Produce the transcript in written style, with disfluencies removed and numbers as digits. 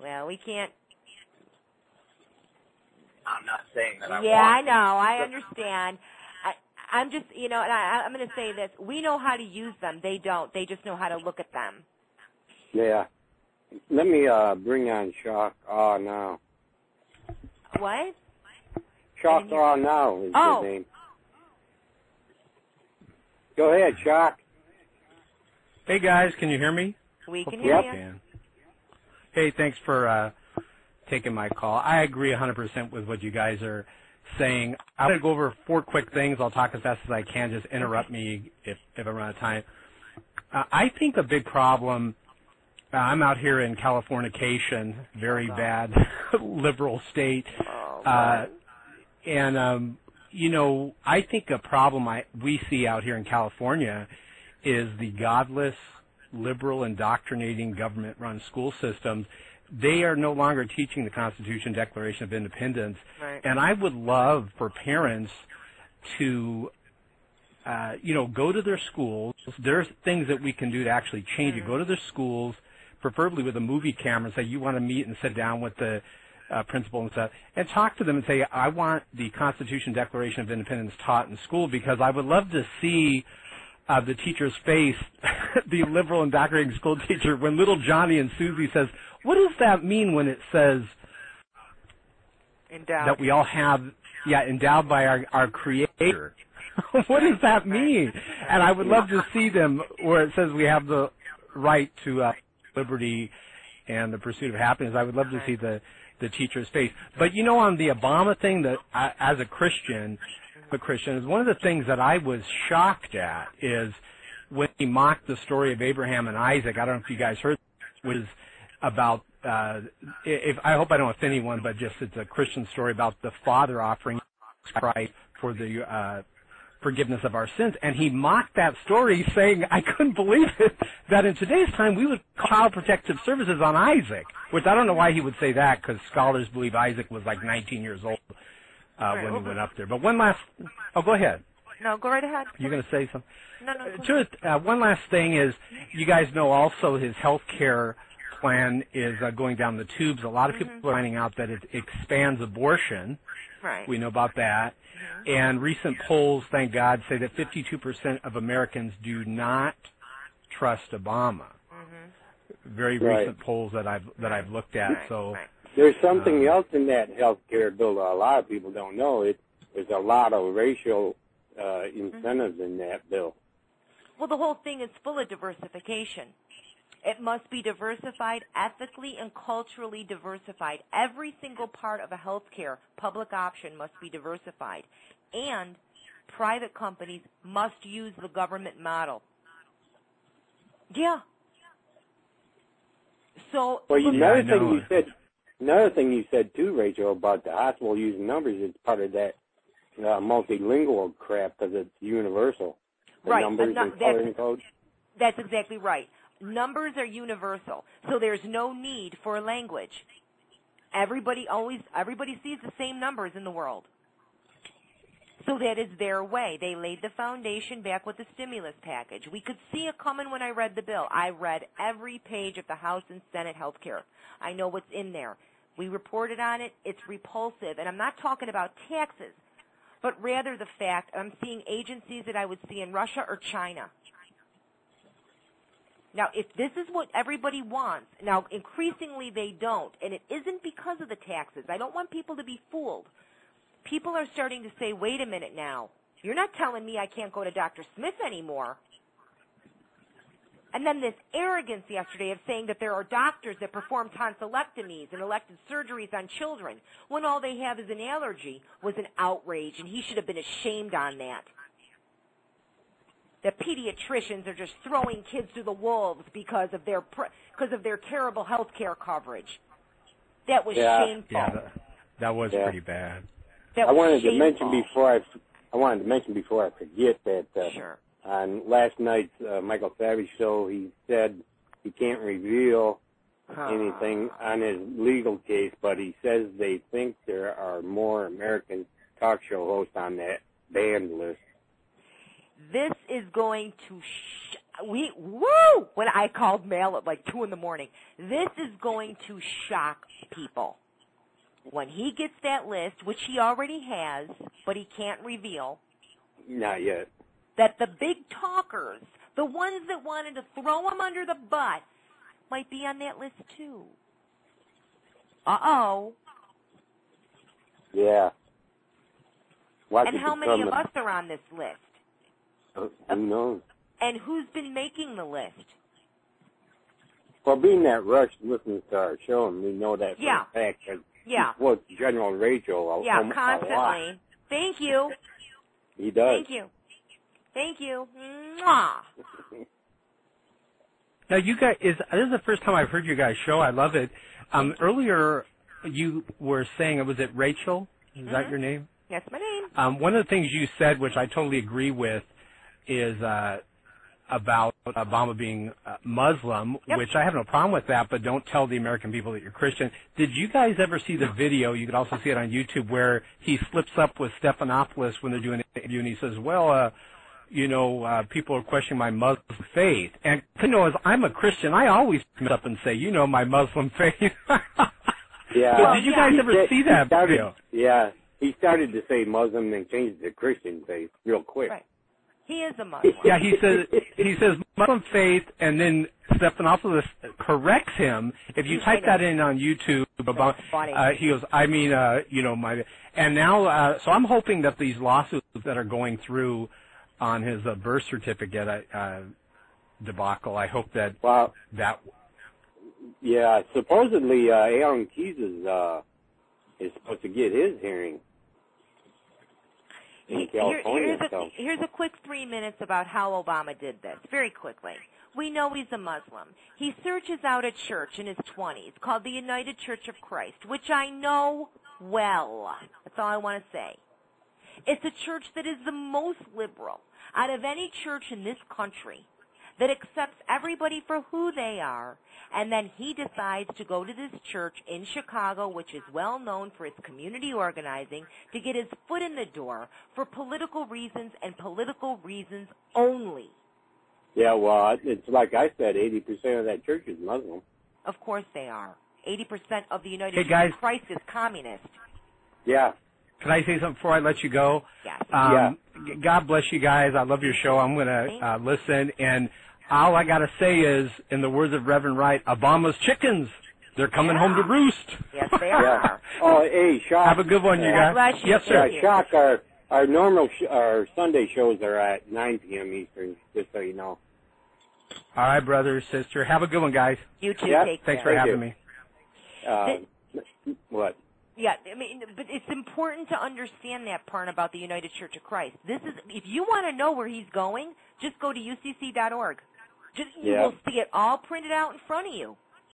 Well, we can't. I'm not saying that I Yeah, want I know. I understand. I'm just, and I'm going to say this. We know how to use them. They don't. They just know how to look at them. Yeah. Let me bring on Shock Awe Now. What? Shock Awe Now is his name. Go ahead, Shock. Hey, guys. Can you hear me? We can hear you. Can. Hey, thanks for taking my call. I agree 100% with what you guys are saying. I'm going to go over 4 quick things. I'll talk as fast as I can. Just interrupt me if I run out of time. I think a big problem, I'm out here in Californication, very bad liberal state. I think a problem we see out here in California is the godless, liberal, indoctrinating government-run school systems. They are no longer teaching the Constitution, Declaration of Independence. Right. And I would love for parents to, go to their schools. There's things that we can do to actually change it. Go to their schools, preferably with a movie camera, and say, you want to meet and sit down with the principal and stuff, and talk to them and say, I want the Constitution, Declaration of Independence taught in school, because I would love to see the teacher's face, the liberal indoctrinating school teacher, when little Johnny and Susie says, what does that mean when it says endowed. That we all have, endowed by our Creator? What does that mean? And I would love to see them where it says we have the right to liberty and the pursuit of happiness. I would love to see the teacher's face. But, on the Obama thing, that as a Christian, is one of the things that I was shocked at is when he mocked the story of Abraham and Isaac. I don't know if you guys heard, was about, I hope I don't offend anyone, but just it's a Christian story about the Father offering Christ for the forgiveness of our sins. And he mocked that story, saying, I couldn't believe it, that in today's time we would call Child Protective Services on Isaac, which I don't know why he would say that, because scholars believe Isaac was like 19 years old when he went up there. But go ahead. No, go right ahead. You're going to say something? No. One last thing is, you guys know also his health care plan is going down the tubes. A lot of people are finding out that it expands abortion. Right. We know about that. And recent polls, thank God, say that 52% of Americans do not trust Obama. Very recent polls that I've looked at. So there's something else in that health care bill that a lot of people don't know. There's a lot of racial incentives in that bill. Well, the whole thing is full of diversification. It must be diversified, ethically and culturally diversified. Every single part of a healthcare public option must be diversified. And private companies must use the government model. Yeah. So, another thing you said too, Rachel, about the hospital using numbers, it's part of that multilingual crap, because it's universal. The numbers and coloring codes. That's exactly right. Numbers are universal, so there's no need for a language. Everybody sees the same numbers in the world. So that is their way. They laid the foundation back with the stimulus package. We could see it coming when I read the bill. I read every page of the House and Senate health care. I know what's in there. We reported on it. It's repulsive. And I'm not talking about taxes, but rather the fact I'm seeing agencies that I would see in Russia or China. Now, if this is what everybody wants, now increasingly they don't, and it isn't because of the taxes. I don't want people to be fooled. People are starting to say, wait a minute now, you're not telling me I can't go to Dr. Smith anymore. And then this arrogance yesterday of saying that there are doctors that perform tonsillectomies and elective surgeries on children when all they have is an allergy was an outrage, and he should have been ashamed on that. The pediatricians are just throwing kids to the wolves because of their terrible health care coverage. That was shameful. Yeah, that was pretty bad. I wanted to mention before I forget that on last night's Michael Savage show, he said he can't reveal anything on his legal case, but he says they think there are more American talk show hosts on that banned list. This is going to when I called mail at like 2 a.m, this is going to shock people. When he gets that list, which he already has, but he can't reveal. Not yet. That the big talkers, the ones that wanted to throw him under the bus, might be on that list too. Uh-oh. Yeah. And how many of us are on this list? Who knows? And who's been making the list? Well, being that Rush listens to our show, and we know that for a fact. Yeah. He quotes General Rachel a constantly. lot. Thank you. He does. Thank you. Mwah. Now, you guys, this is the first time I've heard you guys' show. I love it. Earlier, you were saying, was it Rachel? Is that your name? That's my name. One of the things you said, which I totally agree with, is about Obama being Muslim, which I have no problem with that, but don't tell the American people that you're Christian. Did you guys ever see the video? You could also see it on YouTube where he slips up with Stephanopoulos when they're doing an interview, and he says, well, people are questioning my Muslim faith. And, as I'm a Christian, I always come up and say, my Muslim faith. Yeah. So did you guys ever see that video? Yeah. He started to say Muslim and changed to Christian faith real quick. Right. He is a Muslim. Yeah, he says Muslim faith, and then Stephanopoulos corrects him. If you type that in on YouTube, he goes, my, and now, so I'm hoping that these lawsuits that are going through on his birth certificate debacle, I hope that that. Yeah, supposedly Alan Keyes is supposed to get his hearing. Here's a quick 3 minutes about how Obama did this, very quickly. We know he's a Muslim. He searches out a church in his 20s called the United Church of Christ, which I know well. That's all I want to say. It's a church that is the most liberal out of any church in this country, that accepts everybody for who they are, and then he decides to go to this church in Chicago, which is well known for its community organizing, to get his foot in the door for political reasons and political reasons only. Yeah, well, it's like I said, 80% of that church is Muslim. Of course they are. 80% of the United Church of Christ is communist. Yeah. Can I say something before I let you go? Yes. God bless you guys. I love your show. I'm going to listen, and all I got to say is, in the words of Reverend Wright, Obama's chickens, they're coming home to roost. Yes, they are. Oh, hey, Shock. Have a good one, you guys. Yes, sir. Shock, our normal, our Sunday shows are at 9 p.m. Eastern, just so you know. All right, brother, sister. Have a good one, guys. You too. Yeah. Take Thanks care. for having me. What? Yeah, I mean, but it's important to understand that part about the United Church of Christ. This is, if you want to know where he's going, just go to ucc.org. You will see it all printed out in front of you.